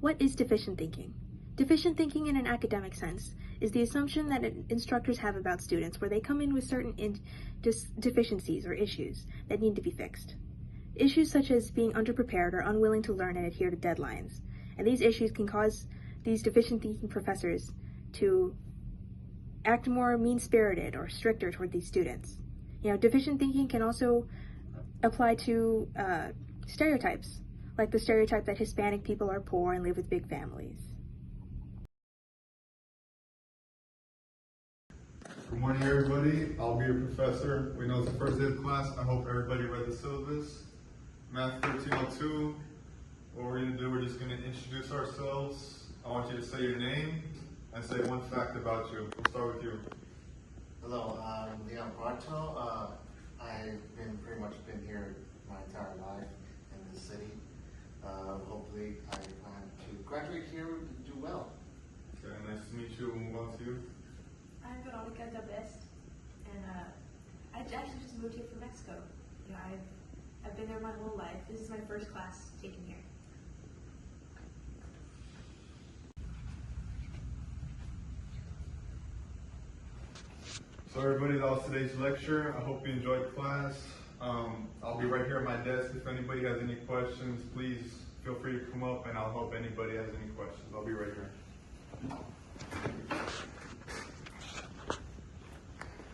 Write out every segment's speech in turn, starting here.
What is deficient thinking? Deficient thinking in an academic sense is the assumption that instructors have about students where they come in with certain deficiencies or issues that need to be fixed. Issues such as being underprepared or unwilling to learn and adhere to deadlines. And these issues can cause these deficient thinking professors to act more mean-spirited or stricter toward these students. Deficient thinking can also apply to stereotypes, like the stereotype that Hispanic people are poor and live with big families. Good morning, everybody. I'll be your professor. We know it's the first day of class. I hope everybody read the syllabus. Math 1302. What we're going to do, we're just going to introduce ourselves. I want you to say your name and say one fact about you. We'll start with you. Hello, I'm Leon Barto. I've pretty much been here my entire life in this city. Hopefully, I plan to graduate here and do well. Okay, nice to meet you. We'll move on to you. I'm Veronica Dabest, and I actually just moved here from Mexico. I've been there my whole life. This is my first class taken here. So everybody, that was today's lecture. I hope you enjoyed class. I'll be right here at my desk. If anybody has any questions, please feel free to come up and I'll help anybody has any questions. I'll be right here.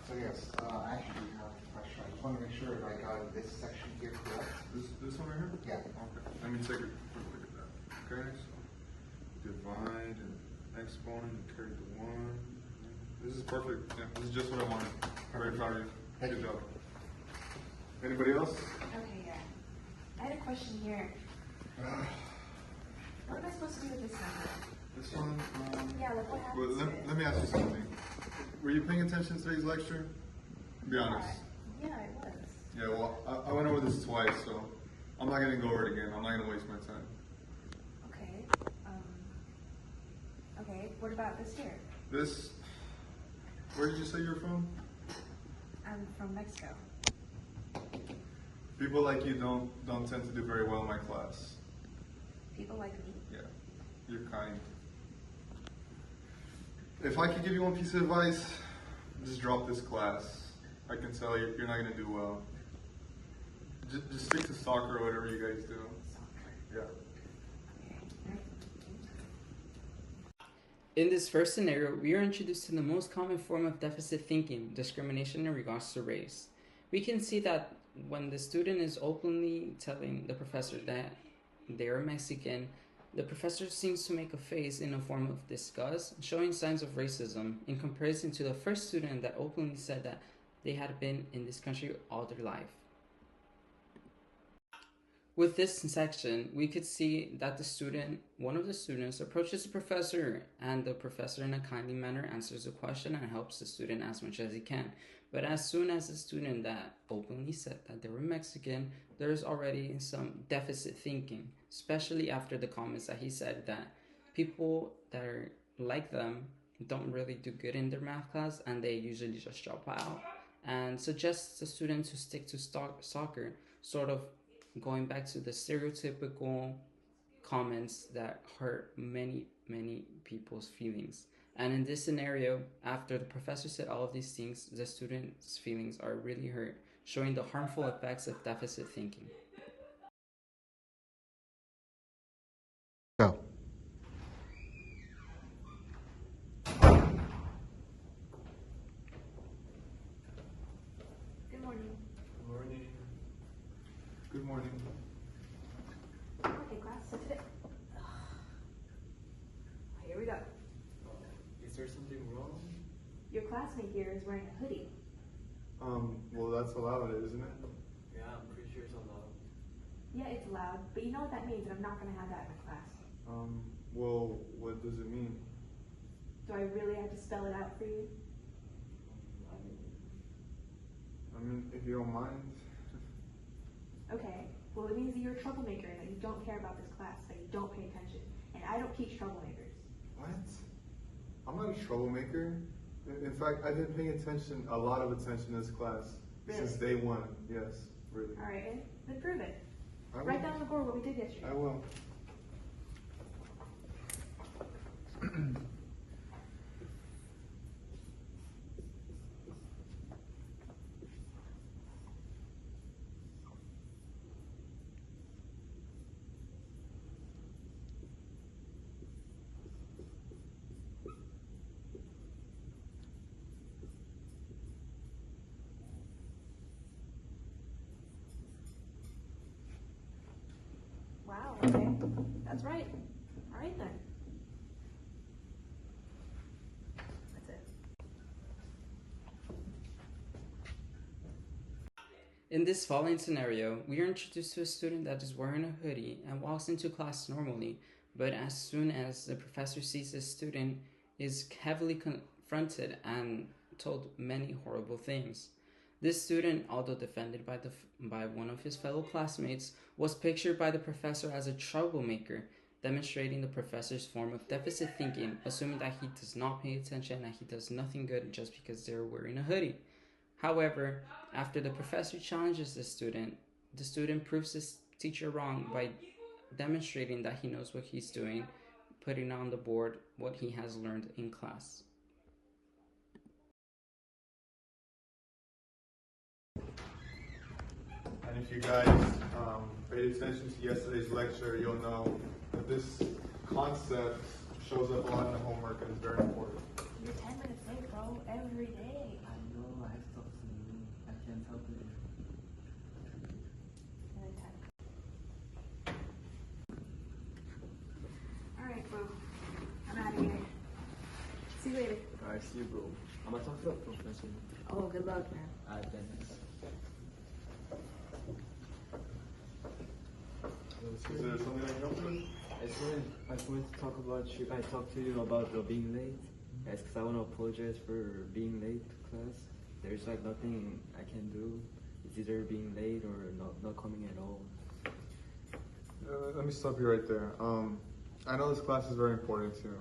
So yes, I actually have a question. I just want to make sure if I got this section here correct. This one right here? Yeah. Okay. Let me take a quick look at that. Okay, so divide and exponent and carry the 1. This is perfect. Yeah, this is just what I wanted. Very proud of you. Good job. Anybody else? Okay, yeah. I had a question here. What am I supposed to do with this number? This one? Yeah, like what happens Well, to it? let me ask you something. Were you paying attention to today's lecture? Be honest. Yeah, I was. Yeah, well, I went over this twice, so I'm not going to go over it again. I'm not going to waste my time. Okay. Okay, what about this here? This, where did you say you're from? I'm from Mexico. People like you don't tend to do very well in my class. People like me? Yeah, you're kind. If I could give you one piece of advice, just drop this class. I can tell you're not going to do well. Just stick to soccer or whatever you guys do. Yeah. In this first scenario, we are introduced to the most common form of deficit thinking, discrimination in regards to race. We can see that when the student is openly telling the professor that they are Mexican, the professor seems to make a face in a form of disgust, showing signs of racism in comparison to the first student that openly said that they had been in this country all their life. With this section, we could see that one of the students approaches the professor, and the professor in a kindly manner answers the question and helps the student as much as he can. But as soon as the student that openly said that they were Mexican, there's already some deficit thinking, especially after the comments that he said that people that are like them don't really do good in their math class and they usually just drop out, and suggests the students to stick to soccer, sort of going back to the stereotypical comments that hurt many people's feelings. And in this scenario, after the professor said all of these things, the students' feelings are really hurt, showing the harmful effects of deficit thinking. Go. Good morning. Good morning. Good morning. Okay, class, so today. Here we go. Is there something wrong? Your classmate here is wearing a hoodie. Well, that's allowed, isn't it? Yeah, I'm pretty sure it's allowed. Yeah, it's loud, but you know what that means, and I'm not going to have that in my class. Well, what does it mean? Do I really have to spell it out for you? I mean, if you don't mind. Okay, well it means that you're a troublemaker and that you don't care about this class, that you don't pay attention. And I don't teach troublemakers. What? I'm not a troublemaker. In fact, I've been paying attention, a lot of attention in this class since day one. Yes, really. Alright, then prove it. I will. Write down on the board what we did yesterday. I will. Wow, okay. That's right. All right then. That's it. In this following scenario, we are introduced to a student that is wearing a hoodie and walks into class normally, but as soon as the professor sees this student, is heavily confronted and told many horrible things. This student, although defended by one of his fellow classmates, was pictured by the professor as a troublemaker, demonstrating the professor's form of deficit thinking, assuming that he does not pay attention and he does nothing good just because they're wearing a hoodie. However, after the professor challenges the student proves his teacher wrong by demonstrating that he knows what he's doing, putting on the board what he has learned in class. And if you guys paid attention to yesterday's lecture, you'll know that this concept shows up a lot in the homework and is very important. You're 10 minutes late, bro. Every day. I know, I have to talk to you. I can't help it. And then 10. All right, bro. I'm out of here. See you later. Alright, see you, bro. I'm gonna talk to the professor. Oh, good luck, man. Alright, then. Is there something I can help you with? I just wanted to talk about you. I talked to you about being late. Yes, because I want to apologize for being late to class. There's like nothing I can do. It's either being late or not coming at all. Let me stop you right there. I know this class is very important to you.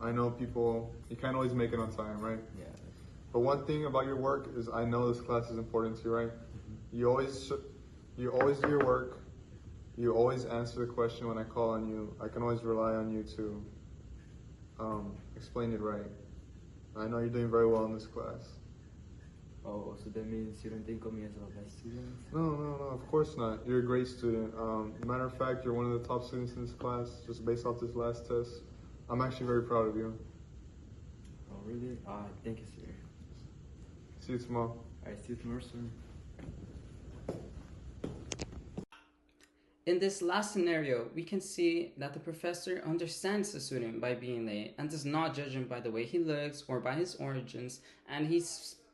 I know you can't always make it on time, right? Yeah. But one thing about your work is I know this class is important to you, right? Mm-hmm. You always do your work. You always answer the question when I call on you. I can always rely on you to explain it right. I know you're doing very well in this class. Oh, so that means you don't think of me as a bad student? No, of course not. You're a great student. Matter of fact, you're one of the top students in this class, just based off this last test. I'm actually very proud of you. Oh, really? Thank you, sir. See you tomorrow. Alright, see you tomorrow, sir. In this last scenario, we can see that the professor understands the student by being late and does not judge him by the way he looks or by his origins, and he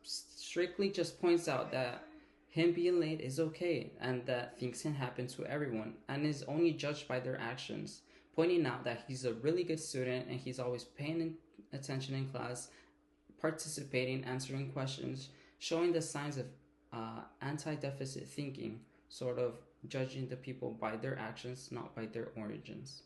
strictly just points out that him being late is okay and that things can happen to everyone and is only judged by their actions, pointing out that he's a really good student and he's always paying attention in class, participating, answering questions, showing the signs of anti-deficit thinking, sort of judging the people by their actions, not by their origins.